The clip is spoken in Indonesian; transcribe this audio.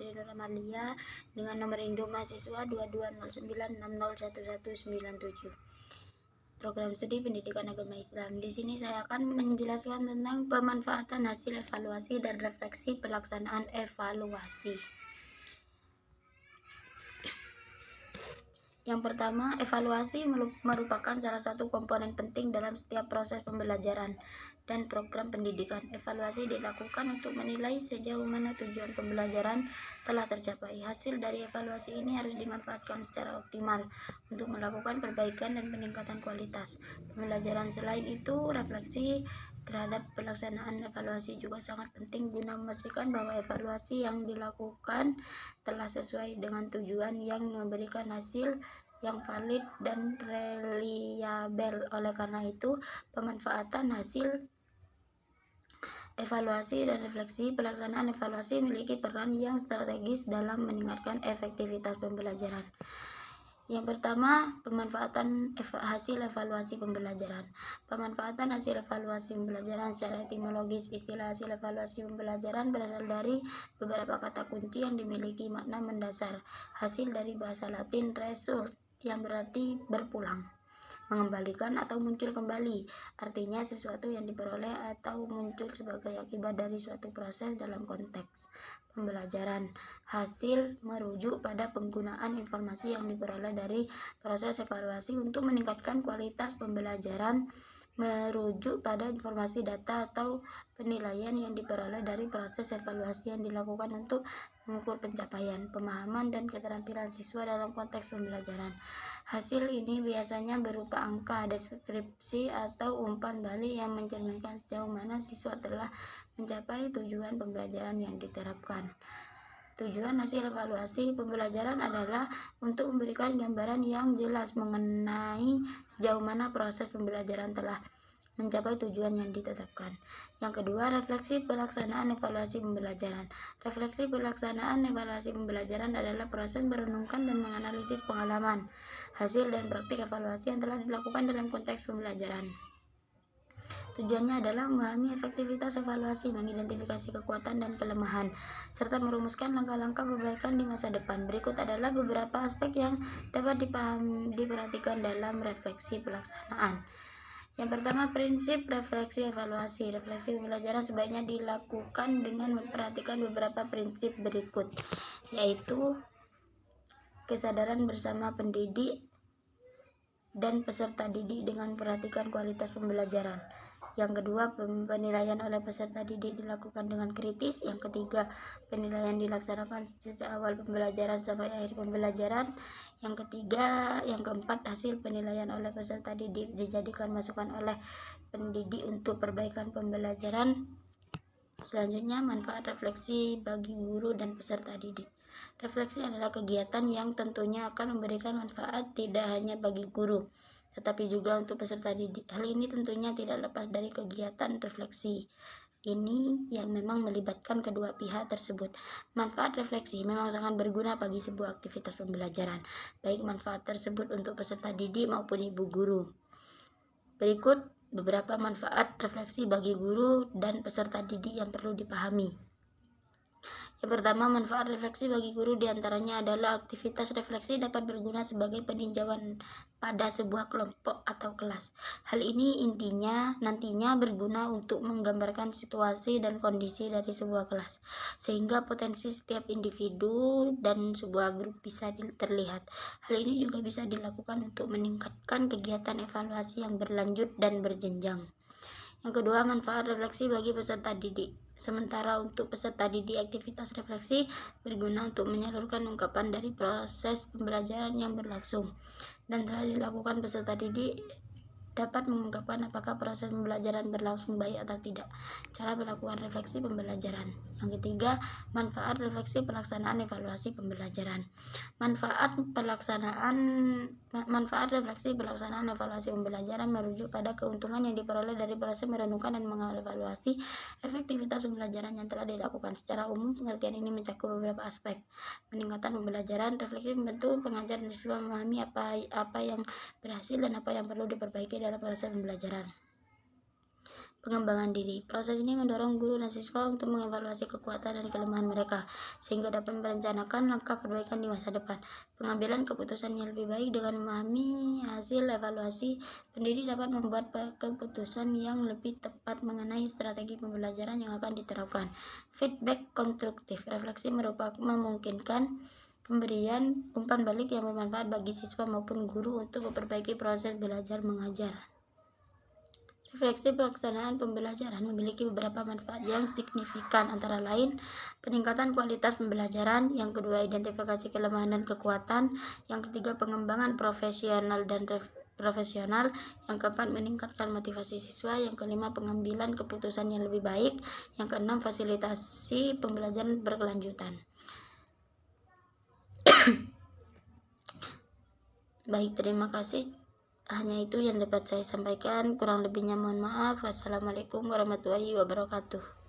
Putri Nur Amalia dengan nomor induk mahasiswa 2209601197. Program studi pendidikan agama Islam. Di sini saya akan menjelaskan tentang pemanfaatan hasil evaluasi dan refleksi pelaksanaan evaluasi. Yang pertama, evaluasi merupakan salah satu komponen penting dalam setiap proses pembelajaran dan program pendidikan. Evaluasi dilakukan untuk menilai sejauh mana tujuan pembelajaran telah tercapai. Hasil dari evaluasi ini harus dimanfaatkan secara optimal untuk melakukan perbaikan dan peningkatan kualitas pembelajaran. Selain itu, refleksi terhadap pelaksanaan evaluasi juga sangat penting guna memastikan bahwa evaluasi yang dilakukan telah sesuai dengan tujuan yang memberikan hasil yang valid dan reliabel. Oleh karena itu, pemanfaatan hasil evaluasi dan refleksi pelaksanaan evaluasi memiliki peran yang strategis dalam meningkatkan efektivitas pembelajaran. Yang pertama, pemanfaatan hasil evaluasi pembelajaran. Pemanfaatan hasil evaluasi pembelajaran secara etimologis. Istilah hasil evaluasi pembelajaran berasal dari beberapa kata kunci yang dimiliki makna mendasar. Hasil dari bahasa Latin result, yang berarti berpulang, mengembalikan atau muncul kembali. Artinya sesuatu yang diperoleh atau muncul sebagai akibat dari suatu proses dalam konteks pembelajaran. Hasil merujuk pada penggunaan informasi yang diperoleh dari proses evaluasi untuk meningkatkan kualitas pembelajaran. Merujuk pada informasi data atau penilaian yang diperoleh dari proses evaluasi yang dilakukan untuk mengukur pencapaian, pemahaman, dan keterampilan siswa dalam konteks pembelajaran. Hasil ini biasanya berupa angka, deskripsi, atau umpan balik yang mencerminkan sejauh mana siswa telah mencapai tujuan pembelajaran yang diterapkan. Tujuan hasil evaluasi pembelajaran adalah untuk memberikan gambaran yang jelas mengenai sejauh mana proses pembelajaran telah mencapai tujuan yang ditetapkan. Yang kedua, refleksi pelaksanaan evaluasi pembelajaran. Refleksi pelaksanaan evaluasi pembelajaran adalah proses merenungkan dan menganalisis pengalaman, hasil, dan praktik evaluasi yang telah dilakukan dalam konteks pembelajaran. Tujuannya adalah memahami efektivitas evaluasi, mengidentifikasi kekuatan dan kelemahan, serta merumuskan langkah-langkah perbaikan di masa depan. Berikut adalah beberapa aspek yang dapat diperhatikan dalam refleksi pelaksanaan. Yang pertama, prinsip refleksi evaluasi. Refleksi pembelajaran sebaiknya dilakukan dengan memperhatikan beberapa prinsip berikut, yaitu kesadaran bersama pendidik dan peserta didik dengan memperhatikan kualitas pembelajaran. Yang kedua, penilaian oleh peserta didik dilakukan dengan kritis. Yang ketiga, penilaian dilaksanakan sejak awal pembelajaran sampai akhir pembelajaran. Yang keempat, hasil penilaian oleh peserta didik dijadikan masukan oleh pendidik untuk perbaikan pembelajaran. Selanjutnya, manfaat refleksi bagi guru dan peserta didik. Refleksi adalah kegiatan yang tentunya akan memberikan manfaat tidak hanya bagi guru, tetapi juga untuk peserta didik. Hal ini tentunya tidak lepas dari kegiatan refleksi ini yang memang melibatkan kedua pihak tersebut. Manfaat refleksi memang sangat berguna bagi sebuah aktivitas pembelajaran, baik manfaat tersebut untuk peserta didik maupun ibu guru. Berikut beberapa manfaat refleksi bagi guru dan peserta didik yang perlu dipahami. Yang pertama, manfaat refleksi bagi guru diantaranya adalah aktivitas refleksi dapat berguna sebagai peninjauan pada sebuah kelompok atau kelas. Hal ini nantinya berguna untuk menggambarkan situasi dan kondisi dari sebuah kelas, sehingga potensi setiap individu dan sebuah grup bisa terlihat. Hal ini juga bisa dilakukan untuk meningkatkan kegiatan evaluasi yang berlanjut dan berjenjang. Yang kedua, manfaat refleksi bagi peserta didik. Sementara untuk peserta didik, aktivitas refleksi berguna untuk menyalurkan ungkapan dari proses pembelajaran yang berlangsung dan telah dilakukan. Peserta didik dapat mengungkapkan apakah proses pembelajaran berlangsung baik atau tidak. Cara melakukan refleksi pembelajaran. Yang ketiga, manfaat refleksi pelaksanaan evaluasi pembelajaran. Manfaat refleksi pelaksanaan evaluasi pembelajaran merujuk pada keuntungan yang diperoleh dari proses merenungkan dan mengevaluasi efektivitas pembelajaran yang telah dilakukan. Secara umum, pengertian ini mencakup beberapa aspek. Peningkatan pembelajaran, refleksi membantu pengajar dan siswa memahami apa yang berhasil dan apa yang perlu diperbaiki dalam proses pembelajaran. Pengembangan diri. Proses ini mendorong guru dan siswa untuk mengevaluasi kekuatan dan kelemahan mereka, sehingga dapat merencanakan langkah perbaikan di masa depan. Pengambilan keputusan yang lebih baik. Dengan memahami hasil evaluasi, pendidik dapat membuat keputusan yang lebih tepat mengenai strategi pembelajaran yang akan diterapkan. Feedback konstruktif. Refleksi memungkinkan pemberian umpan balik yang bermanfaat bagi siswa maupun guru untuk memperbaiki proses belajar mengajar. Refleksi pelaksanaan pembelajaran memiliki beberapa manfaat yang signifikan, antara lain peningkatan kualitas pembelajaran, yang kedua identifikasi kelemahan dan kekuatan, yang ketiga pengembangan profesional, yang keempat meningkatkan motivasi siswa, yang kelima pengambilan keputusan yang lebih baik, yang keenam fasilitasi pembelajaran berkelanjutan. Baik, terima kasih. Hanya itu yang dapat saya sampaikan, kurang lebihnya mohon maaf. Wassalamualaikum warahmatullahi wabarakatuh.